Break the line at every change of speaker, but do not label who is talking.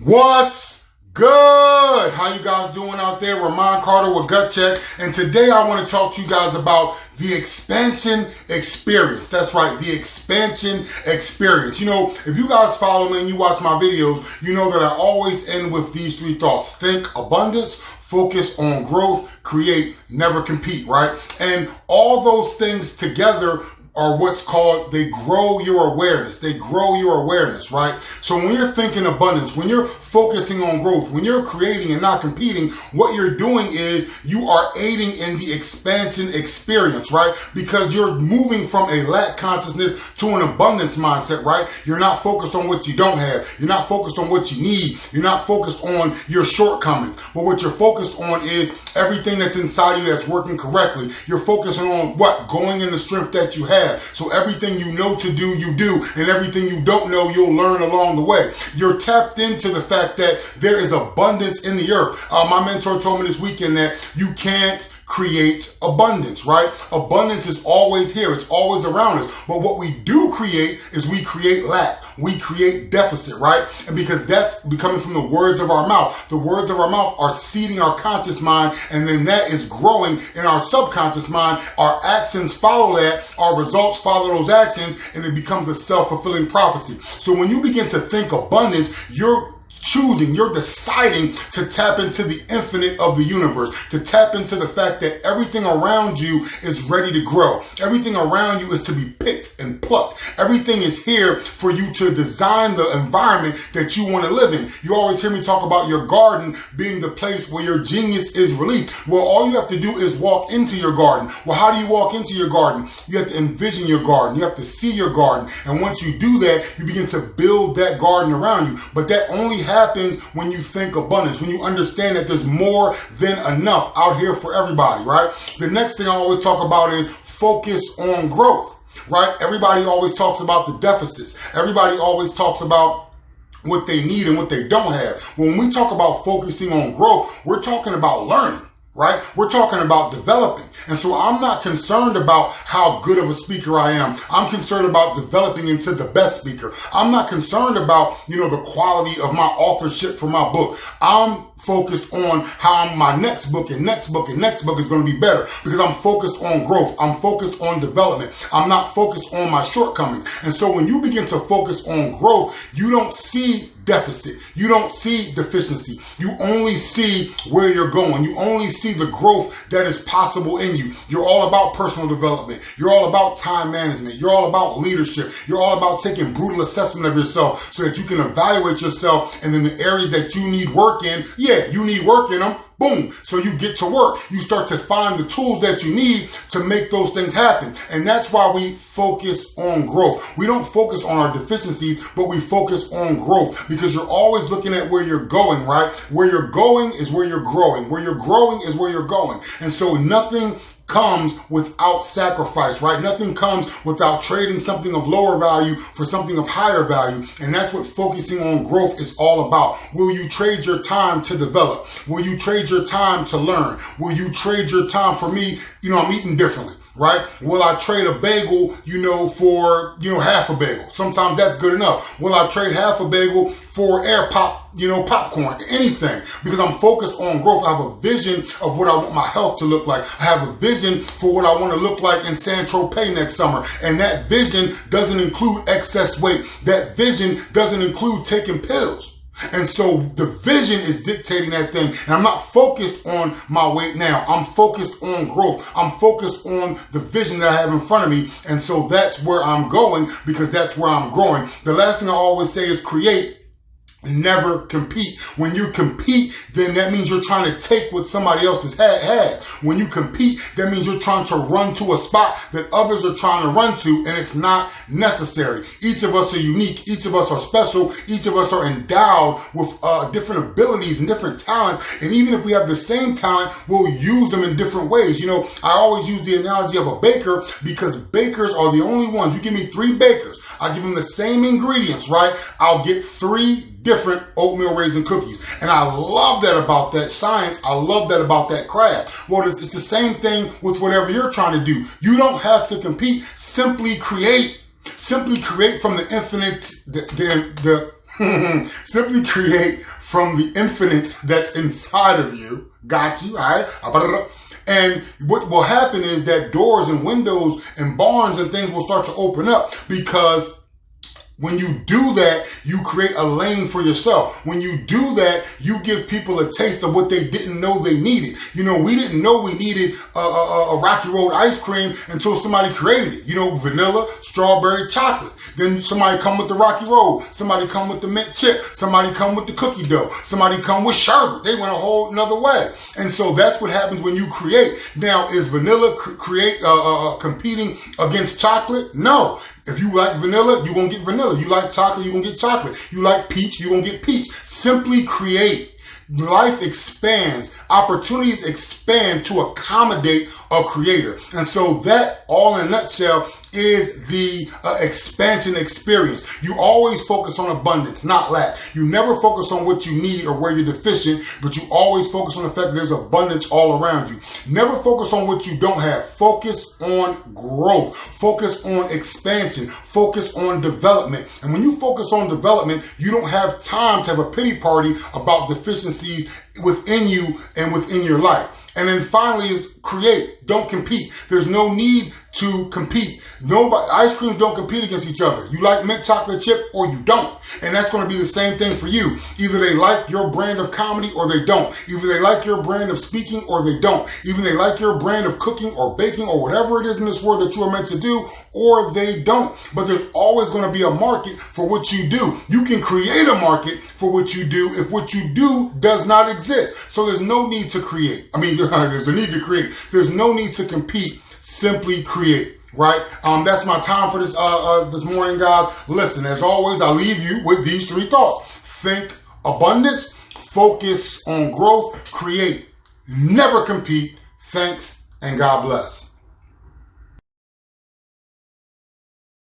What's good? How you guys doing out there? Ramon Carter with Gut Check, and today I want to talk to you guys about the expansion experience. That's right, the expansion experience. You know, if you guys follow me and you watch my videos, you know that I always end with these three thoughts: think abundance, focus on growth, create, never compete, right? And all those things together are what's called, they grow your awareness. They grow your awareness, right? So when you're thinking abundance, when you're focusing on growth, when you're creating and not competing, what you're doing is you are aiding in the expansion experience, right? Because you're moving from a lack consciousness to an abundance mindset, right? You're not focused on what you don't have. You're not focused on what you need. You're not focused on your shortcomings. But what you're focused on is everything that's inside you that's working correctly. You're focusing on what? Going in the strength that you have. So everything you know to do, you do, and everything you don't know, you'll learn along the way. You're tapped into the fact that there is abundance in the earth. My mentor told me this weekend that you can't create abundance, right? Abundance is always here. It's always around us. But what we do create is we create lack. We create deficit, right? And because that's coming from the words of our mouth. The words of our mouth are seeding our conscious mind, and then that is growing in our subconscious mind. Our actions follow that. Our results follow those actions, and it becomes a self-fulfilling prophecy. So when you begin to think abundance, you're deciding to tap into the infinite of the universe, to tap into the fact that everything around you is ready to grow. Everything around you is to be picked and plucked. Everything is here for you to design the environment that you want to live in. You always hear me talk about your garden being the place where your genius is released. Well, all you have to do is walk into your garden. Well, how do you walk into your garden? You have to envision your garden. You have to see your garden. And once you do that, you begin to build that garden around you. But that only happens when you think abundance, when you understand that there's more than enough out here for everybody, right? The next thing I always talk about is focus on growth, right? Everybody always talks about the deficits. Everybody always talks about what they need and what they don't have. When we talk about focusing on growth, we're talking about learning. Right? We're talking about developing. And so I'm not concerned about how good of a speaker I am. I'm concerned about developing into the best speaker. I'm not concerned about, the quality of my authorship for my book. I'm focused on how my next book and next book and next book is going to be better, because I'm focused on growth. I'm focused on development. I'm not focused on my shortcomings. And so when you begin to focus on growth, you don't see deficit. You don't see deficiency. You only see where you're going. You only see the growth that is possible in you. You're all about personal development. You're all about time management. You're all about leadership. You're all about taking brutal assessment of yourself so that you can evaluate yourself, and in the areas that you need work in, you need work in them. Boom. So you get to work. You start to find the tools that you need to make those things happen. And that's why we focus on growth. We don't focus on our deficiencies, but we focus on growth, because you're always looking at where you're going, right? Where you're going is where you're growing. Where you're growing is where you're going. And so nothing comes without sacrifice, right? Nothing comes without trading something of lower value for something of higher value. And that's what focusing on growth is all about. Will you trade your time to develop? Will you trade your time to learn? Will you trade your time? For me, I'm eating differently, right? Will I trade a bagel, for, half a bagel? Sometimes that's good enough. Will I trade half a bagel for air pop, popcorn, anything? Because I'm focused on growth. I have a vision of what I want my health to look like. I have a vision for what I want to look like in Saint-Tropez next summer. And that vision doesn't include excess weight. That vision doesn't include taking pills. And so the vision is dictating that thing. And I'm not focused on my weight now. I'm focused on growth. I'm focused on the vision that I have in front of me. And so that's where I'm going, because that's where I'm growing. The last thing I always say is create, never compete. When you compete, then that means you're trying to take what somebody else has. When you compete, that means you're trying to run to a spot that others are trying to run to, and it's not necessary. Each of us are unique. Each of us are special. Each of us are endowed with different abilities and different talents. And even if we have the same talent, we'll use them in different ways. I always use the analogy of a baker, because bakers are the only ones. You give me 3 bakers, I give them the same ingredients, right? I'll get 3 different oatmeal raisin cookies. And I love that about that science. I love that about that craft. Well, it's the same thing with whatever you're trying to do. You don't have to compete. Simply create. Simply create from the infinite, Simply create from the infinite that's inside of you. Got you, all right? And what will happen is that doors and windows and barns and things will start to open up, because when you do that, you create a lane for yourself. When you do that, you give people a taste of what they didn't know they needed. You know, we didn't know we needed a Rocky Road ice cream until somebody created it. You know, vanilla, strawberry, chocolate. Then somebody come with the Rocky Road. Somebody come with the mint chip. Somebody come with the cookie dough. Somebody come with sherbet. They went a whole another way. And so that's what happens when you create. Now, is vanilla competing against chocolate? No. If you like vanilla, you're going to get vanilla. You like chocolate, you're going to get chocolate. You like peach, you're going to get peach. Simply create. Life expands. Opportunities expand to accommodate a creator. And so that, all in a nutshell, is the expansion experience. You always focus on abundance, not lack. You never focus on what you need or where you're deficient, but you always focus on the fact that there's abundance all around you. Never focus on what you don't have. Focus on growth. Focus on expansion. Focus on development. And when you focus on development, you don't have time to have a pity party about deficiencies within you and within your life. And then finally is create. Don't compete. There's no need to compete. Nobody, ice creams don't compete against each other. You like mint chocolate chip or you don't. And that's going to be the same thing for you. Either they like your brand of comedy or they don't. Either they like your brand of speaking or they don't. Either they like your brand of cooking or baking or whatever it is in this world that you are meant to do, or they don't. But there's always going to be a market for what you do. You can create a market for what you do if what you do does not exist. So there's no need to create. I mean, there's a need to create. There's no need to compete. Simply create. Right? That's my time for this this morning, guys. Listen, as always, I leave you with these three thoughts. Think abundance, focus on growth, create, never compete. Thanks, and God bless.